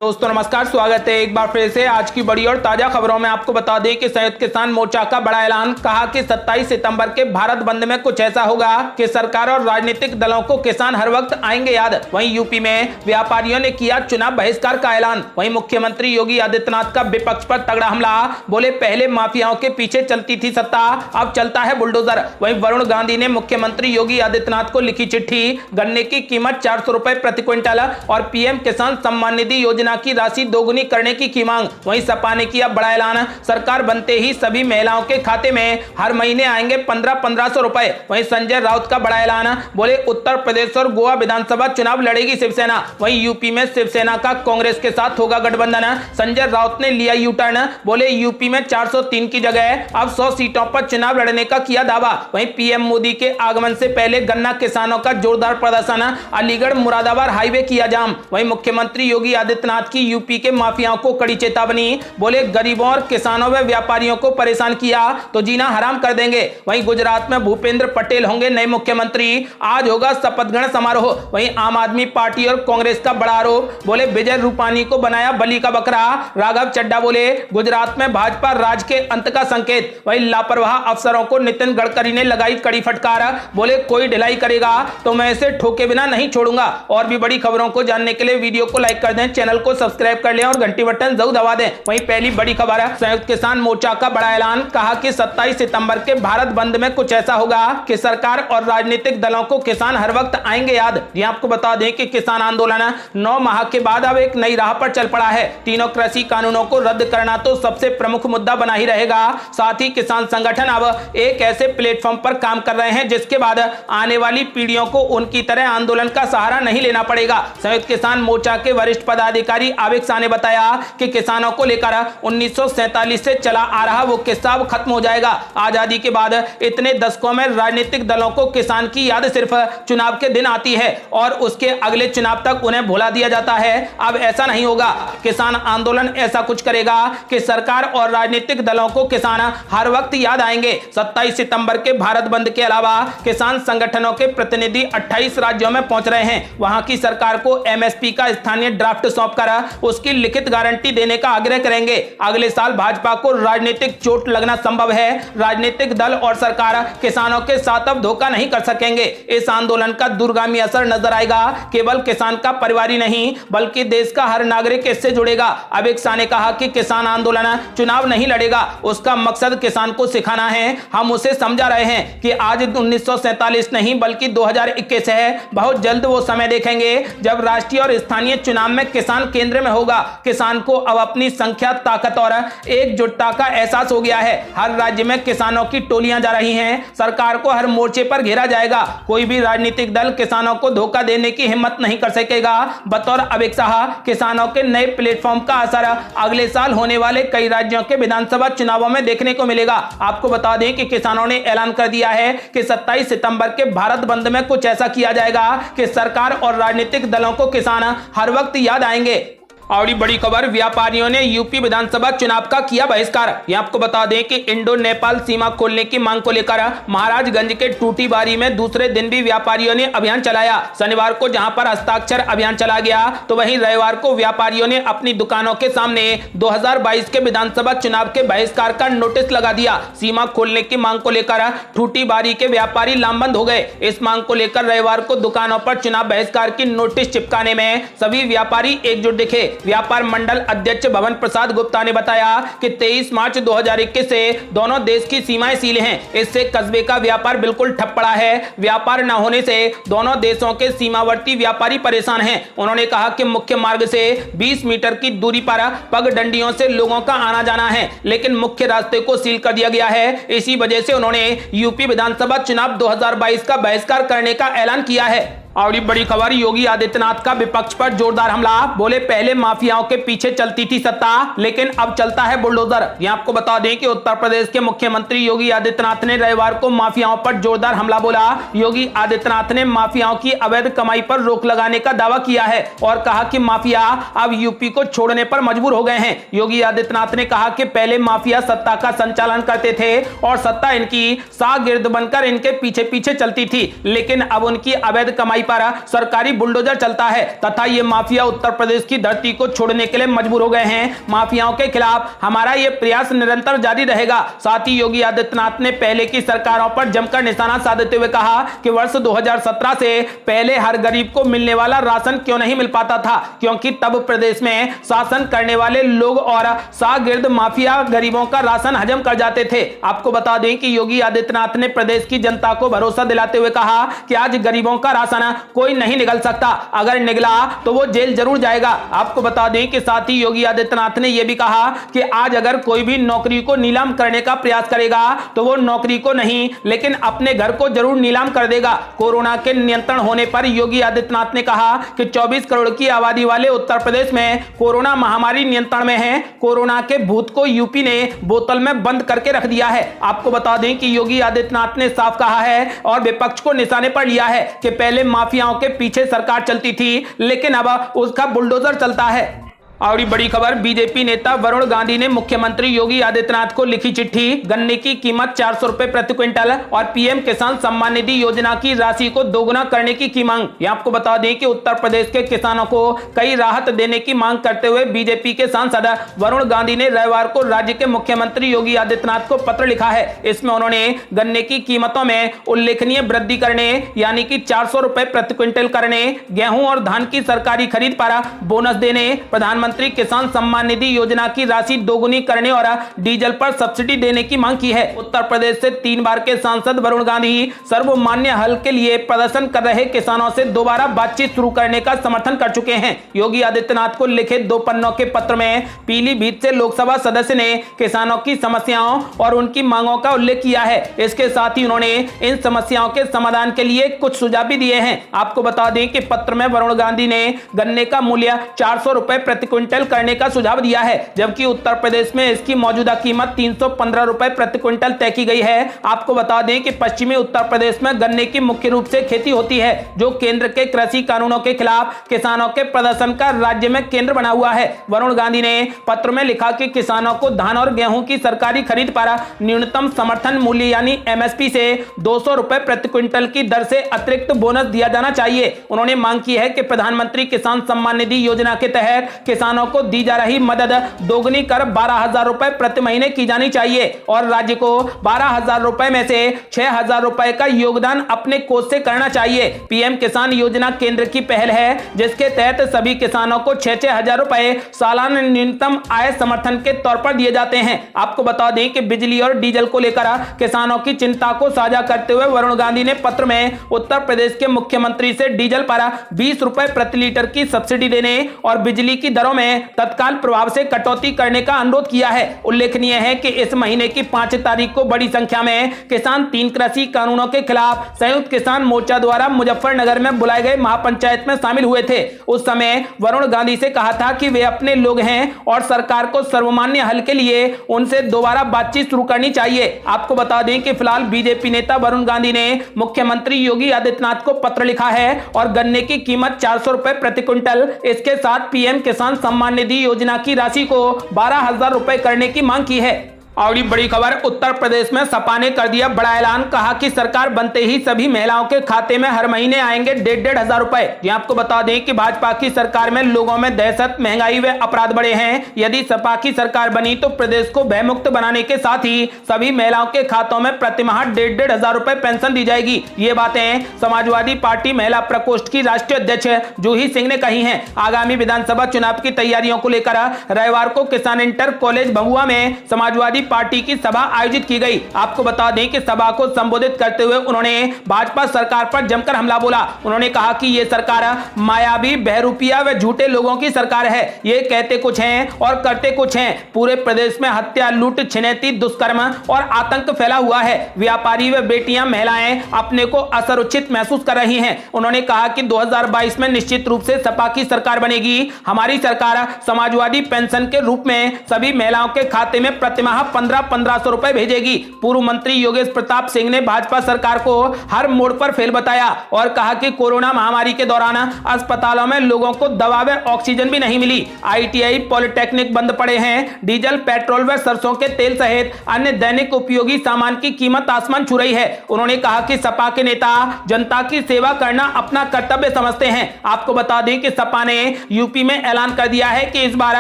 दोस्तों नमस्कार, स्वागत है एक बार फिर से आज की बड़ी और ताजा खबरों में। आपको बता दें कि संयुक्त किसान मोर्चा का बड़ा ऐलान। कहा कि 27 सितंबर के भारत बंद में कुछ ऐसा होगा कि सरकार और राजनीतिक दलों को किसान हर वक्त आएंगे याद। वहीं यूपी में व्यापारियों ने किया चुनाव बहिष्कार का ऐलान। वहीं मुख्यमंत्री योगी आदित्यनाथ का विपक्ष पर तगड़ा हमला। बोले पहले माफियाओं के पीछे चलती थी सत्ता, अब चलता है बुलडोजर। वहीं वरुण गांधी ने मुख्यमंत्री योगी आदित्यनाथ को लिखी चिट्ठी। गन्ने की कीमत 400 रुपए प्रति क्विंटल और पीएम किसान सम्मान निधि योजना की राशि दोगुनी करने की मांग। वहीं सपा ने किया बड़ा ऐलान। सरकार बनते ही सभी महिलाओं के खाते में हर महीने आएंगे 1500 रुपए। वहीं संजय राउत का बड़ा ऐलान। बोले उत्तर प्रदेश और गोवा विधानसभा चुनाव लड़ेगी शिवसेना। वहीं यूपी में शिवसेना का कांग्रेस के साथ होगा गठबंधन। संजय राउत ने लिया यू टर्न। बोले यूपी में 403 की जगह अब 100 सीटों पर चुनाव लड़ने का किया दावा। वहीं पीएम मोदी के आगमन से पहले गन्ना किसानों का जोरदार प्रदर्शन। अलीगढ़ मुरादाबाद हाईवे किया जाम। वहीं मुख्यमंत्री योगी आदित्यनाथ की यूपी के माफियाओं को कड़ी चेतावनी। बोले गरीबों और किसानों व व्यापारियों को परेशान किया तो जीना हराम कर देंगे। वहीं गुजरात में भूपेंद्र पटेल होंगे नए मुख्यमंत्री। आज होगा शपथ ग्रहण समारोह। वहीं आम आदमी पार्टी और कांग्रेस का बड़ा आरोप। बोले विजय रूपानी को बनाया बलि का बकरा। राघव चड्ढा बोले गुजरात में भाजपा राज के अंत का संकेत। वहीं लापरवाह अफसरों को नितिन गडकरी ने लगाई कड़ी फटकार। बोले कोई ढिलाई करेगा तो मैं इसे ठोके बिना नहीं छोड़ूंगा। और भी बड़ी खबरों को जानने के लिए वीडियो को लाइक कर दें, चैनल को सब्सक्राइब कर लें और घंटी बटन जरूर दबा दें। वहीं पहली बड़ी खबर है संयुक्त किसान मोर्चा का बड़ा ऐलान। कहा कि 27 सितंबर के भारत बंद में कुछ ऐसा होगा कि सरकार और राजनीतिक दलों को किसान हर वक्त आएंगे याद। ये आपको बता दें कि किसान आंदोलन 9 माह के बाद अब एक नई राह पर चल पड़ा है। तीनों कृषि कानूनों को रद्द करना तो सबसे प्रमुख मुद्दा बना ही रहेगा। साथ ही किसान संगठन अब एक ऐसे प्लेटफॉर्म पर काम कर रहे हैं जिसके बाद आने वाली पीढ़ियों को उनकी तरह आंदोलन का सहारा नहीं लेना पड़ेगा। संयुक्त किसान मोर्चा के वरिष्ठ पदाधिकारी आबिद शाह ने बताया कि किसानों को लेकर 1947 से चला आ रहा वो किस्सा अब खत्म हो जाएगा। आजादी के बाद इतने दशकों में राजनीतिक दलों को किसान की याद सिर्फ चुनाव के दिन आती है और उसके अगले चुनाव तक उन्हें भुला दिया जाता है। अब ऐसा नहीं होगा। किसान आंदोलन ऐसा कुछ करेगा कि सरकार और राजनीतिक दलों को किसान हर वक्त याद आएंगे। 27 सितंबर के भारत बंद के अलावा किसान संगठनों के प्रतिनिधि 28 राज्यों में पहुंच रहे हैं। वहां की सरकार को एमएसपी का स्थानीय ड्राफ्ट सौंपकर उसकी लिखित गारंटी देने का आग्रह करेंगे। अगले साल भाजपा को राजनीतिक चोट लगना संभव है। राजनीतिक दल और सरकार किसानों के साथ अब धोखा नहीं कर सकेंगे। इस आंदोलन का दूरगामी असर नजर आएगा। केवल किसान का परिवार ही नहीं बल्कि देश का हर नागरिक इससे जुड़ेगा। आबिद शाह ने कहा कि किसान आंदोलन चुनाव नहीं लड़ेगा, उसका मकसद किसान को सिखाना है। हम उसे समझा रहे हैं कि आज 1947 नहीं बल्कि 2021 है। बहुत जल्द वो समय देखेंगे जब राष्ट्रीय और स्थानीय चुनाव में किसान केंद्र में होगा। किसान को अब अपनी संख्या, ताकत और एकजुटता का एहसास हो गया है। हर राज्य में किसानों की टोलियां जा रही हैं। सरकार को हर मोर्चे पर घेरा जाएगा। कोई भी राजनीतिक दल किसानों को धोखा देने की हिम्मत नहीं कर सकेगा। बतौर आबिद शाह किसानों के नए प्लेटफॉर्म का असर अगले साल होने वाले कई राज्यों के विधानसभा चुनावों में देखने को मिलेगा। आपको बता दें कि किसानों ने ऐलान कर दिया है कि 27 सितंबर के भारत बंद में कुछ ऐसा किया जाएगा कि सरकार और राजनीतिक दलों को किसान हर वक्त याद आएंगे। और बड़ी खबर, व्यापारियों ने यूपी विधानसभा चुनाव का किया बहिष्कार। ये आपको बता दें कि इंडो नेपाल सीमा खोलने की मांग को लेकर महाराजगंज के टूटीबारी में दूसरे दिन भी व्यापारियों ने अभियान चलाया। शनिवार को जहां पर हस्ताक्षर अभियान चला गया तो वहीं रविवार को व्यापारियों ने अपनी दुकानों के सामने 2022 के विधानसभा चुनाव के बहिष्कार का नोटिस लगा दिया। सीमा खोलने की मांग को लेकर टूटीबारी के व्यापारी लामबंद हो गए। इस मांग को लेकर रविवार को दुकानों पर चुनाव बहिष्कार की नोटिस चिपकाने में सभी व्यापारी एकजुट दिखे। व्यापार मंडल अध्यक्ष भवन प्रसाद गुप्ता ने बताया कि 23 मार्च 2021 से दोनों देश की सीमाएं सील हैं। इससे कस्बे का व्यापार बिल्कुल ठप पड़ा है। व्यापार न होने से दोनों देशों के सीमावर्ती व्यापारी परेशान हैं। उन्होंने कहा कि मुख्य मार्ग से 20 मीटर की दूरी पर पगडंडियों से लोगों का आना जाना है, लेकिन मुख्य रास्ते को सील कर दिया गया है। इसी वजह से उन्होंने यूपी विधानसभा चुनाव 2022 का बहिष्कार करने का ऐलान किया है। और बड़ी खबर, योगी आदित्यनाथ का विपक्ष पर जोरदार हमला। बोले पहले माफियाओं के पीछे चलती थी सत्ता, लेकिन अब चलता है बुलडोजर। यहां आपको बता दें कि उत्तर प्रदेश के मुख्यमंत्री योगी आदित्यनाथ ने रविवार को माफियाओं पर जोरदार हमला बोला। योगी आदित्यनाथ ने माफियाओं की अवैध कमाई पर रोक लगाने का दावा किया है और कहा कि माफिया अब यूपी को छोड़ने पर मजबूर हो गए हैं। योगी आदित्यनाथ ने कहा कि पहले माफिया सत्ता का संचालन करते थे और सत्ता इनकी शागिर्द बनकर इनके पीछे पीछे चलती थी, लेकिन अब उनकी अवैध कमाई पर सरकारी बुलडोजर चलता है तथा ये माफिया उत्तर प्रदेश की धरती को छोड़ने के लिए मजबूर हो गए हैं। माफियाओं के खिलाफ हमारा ये प्रयास निरंतर जारी रहेगा। साथ ही योगी आदित्यनाथ ने पहले की सरकारों पर जमकर निशाना साधते हुए कहा कि वर्ष 2017 से पहले हर गरीब को मिलने वाला राशन क्यों नहीं मिल पाता था, क्योंकि तब प्रदेश में शासन करने वाले लोग और शागिर्द माफिया गरीबों का राशन हजम कर जाते थे। आपको बता दें कि योगी आदित्यनाथ ने प्रदेश की जनता को भरोसा दिलाते हुए कहा कि आज गरीबों का राशन कोई नहीं निगल सकता, अगर निगला तो वो जेल जरूर जाएगा। आपको बता दें कि साथ ही योगी आदित्यनाथ ने यह भी कहा कि आज अगर कोई भी नौकरी को नीलाम करने का प्रयास करेगा तो वो नौकरी को नहीं लेकिन अपने घर को जरूर नीलाम कर देगा। कोरोना के नियंत्रण होने पर योगी आदित्यनाथ ने कहा कि 24 करोड़ की आबादी वाले उत्तर प्रदेश में कोरोना महामारी नियंत्रण में है। कोरोना के भूत को यूपी ने बोतल में बंद करके रख दिया है। आपको बता दें कि योगी आदित्यनाथ ने साफ कहा है और विपक्ष को निशाने पर लिया है कि पहले माफियाओं के पीछे सरकार चलती थी लेकिन अब उसका बुलडोजर चलता है। और बड़ी खबर, बीजेपी नेता वरुण गांधी ने मुख्यमंत्री योगी आदित्यनाथ को लिखी चिट्ठी। गन्ने की कीमत 400 रुपए प्रति क्विंटल और पीएम किसान सम्मान निधि योजना की राशि को दोगुना करने की मांग। यह आपको बता दें कि उत्तर प्रदेश के किसानों को कई राहत देने की मांग करते हुए बीजेपी के सांसद वरुण गांधी ने रविवार को राज्य के मुख्यमंत्री योगी आदित्यनाथ को पत्र लिखा है। इसमें उन्होंने गन्ने की कीमतों में उल्लेखनीय वृद्धि करने यानी कि 400 रुपए प्रति क्विंटल करने, गेहूं और धान की सरकारी खरीद पर बोनस देने, प्रधानमंत्री किसान सम्मान निधि योजना की राशि दोगुनी करने और डीजल पर सब्सिडी देने की मांग की है। उत्तर प्रदेश से 3 बार के सांसद वरुण गांधी सर्वमान्य हल के लिए प्रदर्शन कर रहे किसानों से दोबारा बातचीत शुरू करने का समर्थन कर चुके हैं। योगी आदित्यनाथ को लिखे 2 पन्नों के पत्र में पीलीभीत से लोकसभा सदस्य ने किसानों की समस्याओं और उनकी मांगों का उल्लेख किया है। इसके साथ ही उन्होंने इन समस्याओं के समाधान के लिए कुछ सुझाव भी दिए हैं। आपको बता दें कि पत्र में वरुण गांधी ने गन्ने का मूल्य 400 रुपए प्रति क्विंटल करने का सुझाव दिया है, जबकि उत्तर प्रदेश में इसकी मौजूदा कीमत 315 रुपए प्रति क्विंटल तय की गई है। आपको बता दें कि पश्चिमी उत्तर प्रदेश में गन्ने की मुख्य रूप से खेती होती है, जो केंद्र के कृषि कानूनों के खिलाफ किसानों के प्रदर्शन का राज्य में केंद्र बना हुआ है। वरुण गांधी ने पत्र में लिखा कि किसानों को धान और गेहूं की सरकारी खरीद पर न्यूनतम समर्थन मूल्य यानी एमएसपी से 200 रुपए प्रति क्विंटल की दर से अतिरिक्त बोनस दिया जाना चाहिए। उन्होंने मांग की है कि प्रधानमंत्री किसान सम्मान निधि योजना के तहत किसानों को दी जा रही मदद दोगुनी कर 12,000 रुपए प्रति महीने की जानी चाहिए और राज्य को 12,000 रुपए में से 6,000 रुपए का योगदान अपने कोष से करना चाहिए। पीएम किसान योजना केंद्र की पहल है, जिसके तहत सभी किसानों को 6-6 हजार रुपए सालाना न्यूनतम आय समर्थन के तौर पर दिए जाते हैं। आपको बता दें कि बिजली और डीजल को लेकर किसानों की चिंता को साझा करते हुए वरुण गांधी ने पत्र में उत्तर प्रदेश के मुख्यमंत्री से डीजल पर 20 रुपए प्रति लीटर की सब्सिडी देने और बिजली की दरों में तत्काल प्रभाव से कटौती करने का अनुरोध किया है। उल्लेखनीय है कि इस महीने की 5 तारीख को बड़ी संख्या में किसान 3 कृषि कानूनों के खिलाफ संयुक्त किसान मोर्चा द्वारा मुजफ्फरनगर में बुलाए गए महापंचायत में शामिल हुए थे। उस समय वरुण गांधी से कहा था कि वे अपने लोग हैं और सरकार को सर्वमान्य हल के लिए उनसे दोबारा बातचीत शुरू करनी चाहिए। आपको बता दें कि फिलहाल बीजेपी नेता वरुण गांधी ने मुख्यमंत्री योगी आदित्यनाथ को पत्र लिखा है और गन्ने की कीमत 400 रुपए प्रति क्विंटल, इसके साथ पीएम किसान सम्मान निधि योजना की राशि को 12,000 रुपए करने की मांग की है। और बड़ी खबर, उत्तर प्रदेश में सपा ने कर दिया बड़ा ऐलान। कहा कि सरकार बनते ही सभी महिलाओं के खाते में हर महीने आएंगे 1,500 हजार रुपए। ये आपको बता दें कि भाजपा की सरकार में लोगों में दहशत, महंगाई व अपराध बढ़े हैं। यदि सपा की सरकार बनी तो प्रदेश को भयमुक्त बनाने के साथ ही सभी महिलाओं के खातों में प्रतिमाह 1,500 हजार रुपए पेंशन दी जाएगी। ये बातें समाजवादी पार्टी महिला प्रकोष्ठ की राष्ट्रीय अध्यक्ष जूही सिंह ने कही है। आगामी विधानसभा चुनाव की तैयारियों को लेकर रविवार को किसान इंटर कॉलेज भभुआ में समाजवादी पार्टी की सभा आयोजित की गई। आपको बता दें कि सभा को संबोधित करते हुए उन्होंने भाजपा सरकार पर जमकर हमला बोला। उन्होंने कहा कि यह सरकार मायावी, बहरूपिया व झूठे लोगों की सरकार है। ये कहते कुछ हैं और करते कुछ हैं। पूरे प्रदेश में हत्या, लूट, छिनैती, दुष्कर्म और आतंक फैला हुआ है। व्यापारी व बेटियां, महिलाएं अपने को असुरक्षित महसूस कर रही हैं। उन्होंने कहा कि 2022 में निश्चित रूप से सपा की सरकार बनेगी। हमारी सरकार समाजवादी पेंशन के रूप में सभी महिलाओं के खाते में प्रतिमाह 1500 रुपए भेजेगी। पूर्व मंत्री योगेश प्रताप सिंह ने भाजपा सरकार को हर मोड़ पर फेल बताया और कहा कि कोरोना महामारी के दौरान अस्पतालों में लोगों को दवा व ऑक्सीजन भी नहीं मिली। ITI पॉलिटेक्निक बंद पड़े हैं। डीजल, पेट्रोल व सरसों के तेल सहित अन्य दैनिक उपयोगी सामान की कीमत आसमान छू रही है। उन्होंने कहा कि सपा के नेता जनता की सेवा करना अपना कर्तव्य समझते हैं। आपको बता दें कि सपा ने यूपी में ऐलान कर दिया है कि इस बार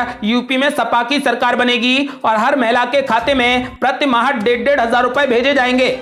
यूपी में सपा की सरकार बनेगी और हर महिला के खाते में प्रति माह 1,500 रुपए भेजे जाएंगे।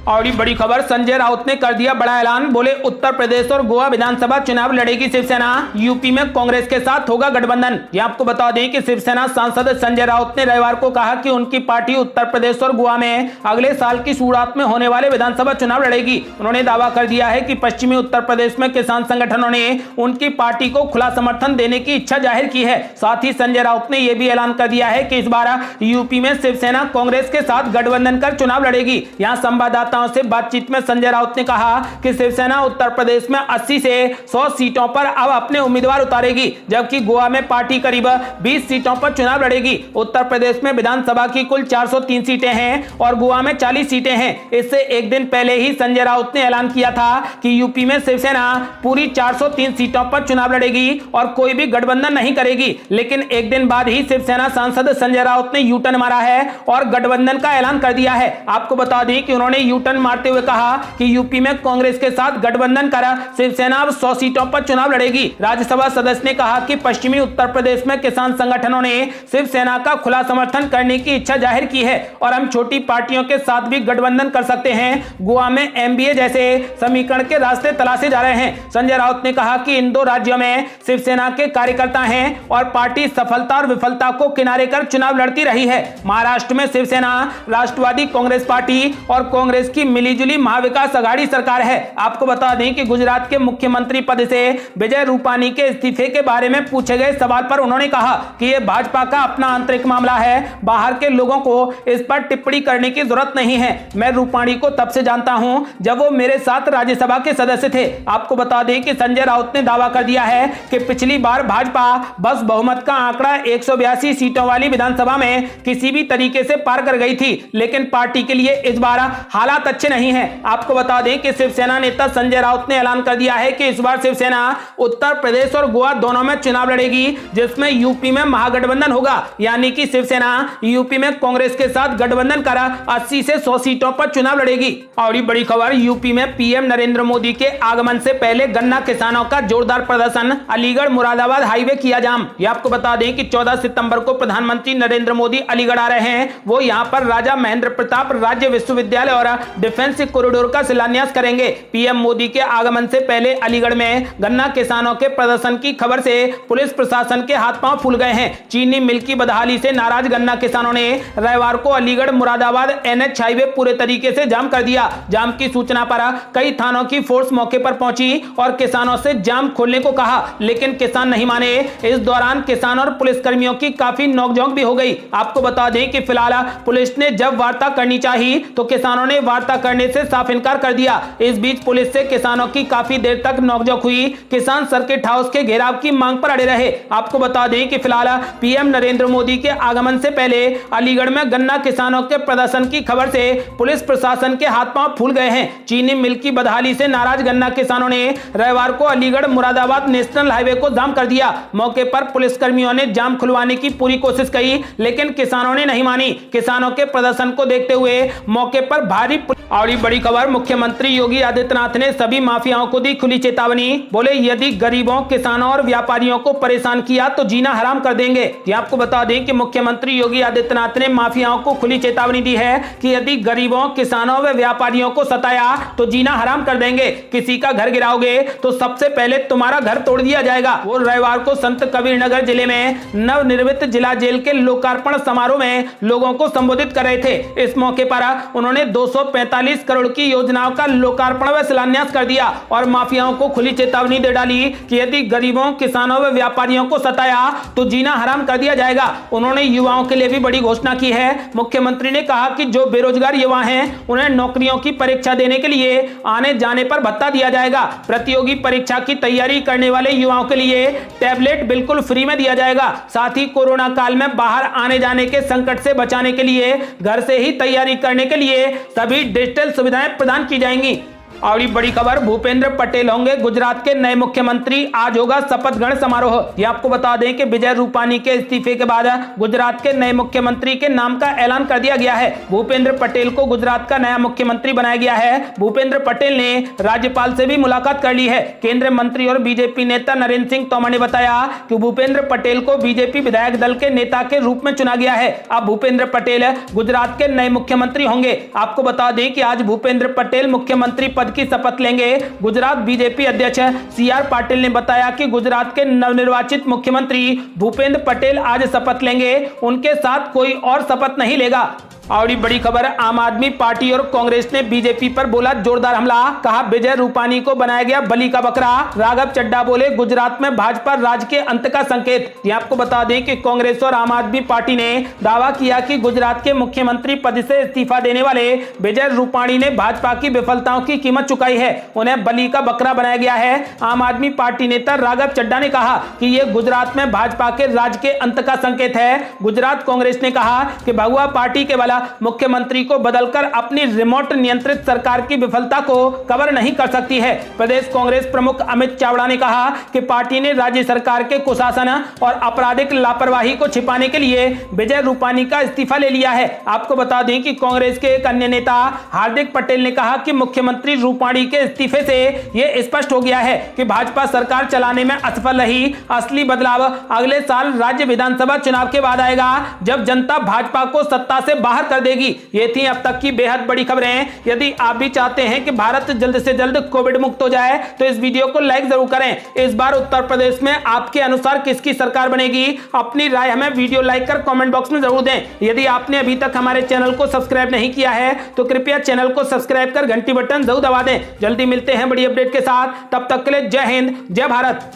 और ये बड़ी खबर, संजय राउत ने कर दिया बड़ा ऐलान। बोले उत्तर प्रदेश और गोवा विधानसभा चुनाव लड़ेगी शिवसेना, यूपी में कांग्रेस के साथ होगा गठबंधन। ये आपको बता दें कि शिवसेना सांसद संजय राउत ने रविवार को कहा कि उनकी पार्टी उत्तर प्रदेश और गोवा में अगले साल की शुरुआत में होने वाले विधानसभा चुनाव लड़ेगी। उन्होंने दावा कर दिया है कि पश्चिमी उत्तर प्रदेश में किसान संगठनों ने उनकी पार्टी को खुला समर्थन देने की इच्छा जाहिर की है। साथ ही संजय राउत ने यह भी ऐलान कर दिया है कि इस बार यूपी में शिवसेना कांग्रेस के साथ गठबंधन कर चुनाव लड़ेगी। यहाँ संवाददाता से बातचीत में संजय राउत ने कहा कि शिवसेना उत्तर प्रदेश में 80 से 100 सीटों पर अब अपने उम्मीदवार उतारेगी, जबकि गोवा में पार्टी करीब 20 सीटों पर चुनाव लड़ेगी। उत्तर प्रदेश में विधानसभा की कुल 403 सीटें हैं और गोवा में 40 सीटें हैं। इससे एक दिन पहले ही संजय राउत ने ऐलान किया था कि यूपी में शिवसेना पूरी 403 सीटों पर चुनाव लड़ेगी और कोई भी गठबंधन नहीं करेगी। लेकिन एक दिन बाद ही शिवसेना सांसद संजय राउत ने यूटर्न मारा है और गठबंधन का ऐलान कर दिया है। आपको बता दें कि उन्होंने यूटर्न मारते हुए कहा कि यूपी में कांग्रेस के साथ गठबंधन कर शिवसेना अब 100 सीटों पर चुनाव लड़ेगी। राज्यसभा सदस्य ने कहा कि पश्चिमी उत्तर प्रदेश में किसान संगठनों ने शिवसेना का खुला समर्थन करने की इच्छा जाहिर की है और हम छोटी पार्टियों के साथ भी गठबंधन कर सकते हैं। गोवा में MBA जैसे समीकरण के रास्ते तलाशे जा रहे हैं। संजय राउत ने कहा कि इन दो राज्यों में शिवसेना के कार्यकर्ता हैं और पार्टी सफलता और विफलता को किनारे कर चुनाव लड़ती रही है। महाराष्ट्र में शिवसेना, राष्ट्रवादी कांग्रेस पार्टी और कांग्रेस की मिलीजुली महाविकास आघाड़ी सरकार है। आपको बता दें कि गुजरात के मुख्यमंत्री पद से विजय रूपानी के इस्तीफे के बारे में पूछे गए सवाल पर उन्होंने कहा कि यह भाजपा का अपना आंतरिक मामला है, बाहर के लोगों को इस पर टिप्पणी करने की जरूरत नहीं है। मैं रूपानी को तब से जानता हूं जब वो मेरे साथ राज्यसभा के सदस्य थे। आपको बता दें कि संजय राउत ने दावा कर दिया है कि पिछली बार भाजपा बस बहुमत का आंकड़ा 182 सीटों वाली विधानसभा में किसी भी तरीके से पार कर गई थी, लेकिन पार्टी के लिए इस बार हालात अच्छे नहीं है। आपको बता दें कि शिवसेना नेता संजय राउत ने ऐलान कर दिया है कि इस बार शिवसेना उत्तर प्रदेश और गोवा दोनों में चुनाव लड़ेगी, जिसमें यूपी में महागठबंधन होगा, यानी कि शिवसेना यूपी में कांग्रेस के साथ गठबंधन कर 80 से 100 सीटों पर चुनाव लड़ेगी। और ये बड़ी खबर, यूपी में पीएम नरेंद्र मोदी के आगमन से पहले गन्ना किसानों का जोरदार प्रदर्शन, अलीगढ़ मुरादाबाद हाईवे किया जाम। ये आपको बता दें कि 14 सितंबर को प्रधानमंत्री नरेंद्र मोदी अलीगढ़ आ रहे हैं। वो यहां पर राजा महेंद्र प्रताप राज्य विश्वविद्यालय और डिफेंस कॉरिडोर का शिलान्यास करेंगे। पीएम मोदी के आगमन से पहले अलीगढ़ में गन्ना किसानों के प्रदर्शन की खबर से पुलिस प्रशासन के हाथ पांव फूल गए हैं। चीनी मिल की बदहाली से नाराज गन्ना किसानों ने रविवार को अलीगढ़ मुरादाबाद NH हाईवे पूरे तरीके से जाम कर दिया। जाम की सूचना पर कई थानों की फोर्स मौके पर पहुंची और किसानों से जाम खोलने को कहा, लेकिन किसान नहीं माने। इस दौरान किसान और पुलिसकर्मियों की काफी नोकझोंक भी हो गई। आपको बता दें कि फिलहाल पुलिस ने जब वार्ता करनी चाहिए तो किसानों ने वार्ता करने से साफ इनकार कर दिया। इस बीच पुलिस से किसानों की काफी देर तक नोकझोंक हुई। किसान सर्किट हाउस के घेराव की मांग पर अड़े रहे। आपको बता दें कि फिलहाल पीएम नरेंद्र मोदी के आगमन से पहले अलीगढ़ में गन्ना किसानों के प्रदर्शन की खबर से पुलिस प्रशासन के हाथ पांव फूल गए हैं। चीनी मिल की बदहाली से नाराज गन्ना किसानों ने रविवार को अलीगढ़ मुरादाबाद नेशनल हाईवे को जाम कर दिया। मौके पर पुलिसकर्मियों ने जाम खुलवाने की पूरी कोशिश की, लेकिन किसानों ने नहीं मानी। किसानों के प्रदर्शन को देखते हुए मौके पर भारी। और ये बड़ी खबर, मुख्यमंत्री योगी आदित्यनाथ ने सभी माफियाओं को दी खुली चेतावनी। बोले यदि गरीबों, किसानों और व्यापारियों को परेशान किया तो जीना हराम कर देंगे। ये आपको बता दें कि मुख्यमंत्री योगी आदित्यनाथ ने माफियाओं को खुली चेतावनी दी है कि यदि गरीबों, किसानों व व्यापारियों को सताया तो जीना हराम कर देंगे। किसी का घर गिराओगे तो सबसे पहले तुम्हारा घर तोड़ दिया जाएगा। वो रविवार को संत कबीरनगर जिले में नवनिर्मित जिला जेल के लोकार्पण समारोह में लोगों को संबोधित कर रहे थे। इस मौके पर उन्होंने 245 140 करोड़ की योजनाओं का लोकार्पण व शिलान्यास कर दिया और माफियाओं को खुली चेतावनी दे डाली कि यदि गरीबों, किसानों व व्यापारियों को सताया तो जीना हराम कर दिया जाएगा। उन्होंने युवाओं के लिए भी बड़ी घोषणा की है। मुख्यमंत्री ने कहा कि जो बेरोजगार युवा हैं उन्हें नौकरियों की परीक्षा देने के लिए आने जाने पर भत्ता दिया जाएगा। प्रतियोगी परीक्षा की तैयारी करने वाले युवाओं के लिए टैबलेट बिल्कुल फ्री में दिया जाएगा। साथ ही कोरोना काल में बाहर आने जाने के संकट से बचाने के लिए घर से ही तैयारी करने के लिए सभी डिजिटल सुविधाएं प्रदान की जाएंगी। और बड़ी खबर, भूपेंद्र पटेल होंगे गुजरात के नए मुख्यमंत्री। आज होगा शपथ ग्रहण समारोह। ये आपको बता दें कि विजय रूपानी के इस्तीफे के बाद गुजरात के नए मुख्यमंत्री के नाम का ऐलान कर दिया गया है। भूपेंद्र पटेल को गुजरात का नया मुख्यमंत्री बनाया गया है। भूपेंद्र पटेल ने राज्यपाल से भी मुलाकात कर ली है। केंद्रीय मंत्री और बीजेपी नेता नरेंद्र सिंह तोमर ने बताया कि भूपेंद्र पटेल को बीजेपी विधायक दल के नेता के रूप में चुना गया है। अब भूपेंद्र पटेल गुजरात के नए मुख्यमंत्री होंगे। आपको बता दें कि आज भूपेंद्र पटेल मुख्यमंत्री पद की शपथ लेंगे। गुजरात बीजेपी अध्यक्ष CR पाटिल ने बताया कि गुजरात के नवनिर्वाचित मुख्यमंत्री भूपेंद्र पटेल आज शपथ लेंगे। उनके साथ कोई और शपथ नहीं लेगा। और बड़ी खबर, आम आदमी पार्टी और कांग्रेस ने बीजेपी पर बोला जोरदार हमला। कहा विजय रूपानी को बनाया गया बलि का बकरा। राघव चड्ढा बोले गुजरात में भाजपा राज के अंत का संकेत। ये आपको बता दें कि कांग्रेस और आम आदमी पार्टी ने दावा किया कि गुजरात के मुख्यमंत्री पद से इस्तीफा देने वाले विजय रूपानी ने भाजपा की विफलताओं की कीमत चुकाई है। उन्हें बलि का बकरा बनाया गया है। आम आदमी पार्टी नेता राघव चड्ढा ने कहा कि यह गुजरात में भाजपा के राज के अंत का संकेत है। गुजरात कांग्रेस ने कहा कि भगवा पार्टी के वाला मुख्यमंत्री को बदलकर अपनी रिमोट नियंत्रित सरकार की विफलता को कवर नहीं कर सकती है। प्रदेश कांग्रेस प्रमुख अमित चावड़ा ने कहा कि पार्टी ने राज्य सरकार के कुशासन और आपराधिक लापरवाही को छिपाने के लिए विजय रूपानी का इस्तीफा ले लिया है। आपको बता दें कि कांग्रेस के एक अन्य नेता हार्दिक पटेल ने कहा कि मुख्यमंत्री रूपानी के इस्तीफे से यह स्पष्ट हो गया है कि भाजपा सरकार चलाने में असफल रही। असली बदलाव अगले साल राज्य विधानसभा चुनाव के बाद आएगा, जब जनता भाजपा को सत्ता से बाहर कर देगी। ये थी अब तक की बेहद बड़ी खबरें। यदि आप भी चाहते हैं कि भारत जल्द से जल्द कोविड मुक्त हो जाए तो इस वीडियो को लाइक जरूर करें। इस बार उत्तर प्रदेश में आपके अनुसार किसकी सरकार बनेगी? अपनी राय हमें वीडियो लाइक कर कमेंट बॉक्स में जरूर दें। यदि आपने अभी तक हमारे चैनल को सब्सक्राइब नहीं किया है तो कृपया चैनल को सब्सक्राइब कर घंटी बटन जरूर दबा दें। जल्दी मिलते हैं बड़ी अपडेट के साथ। तब तक के लिए जय हिंद, जय भारत।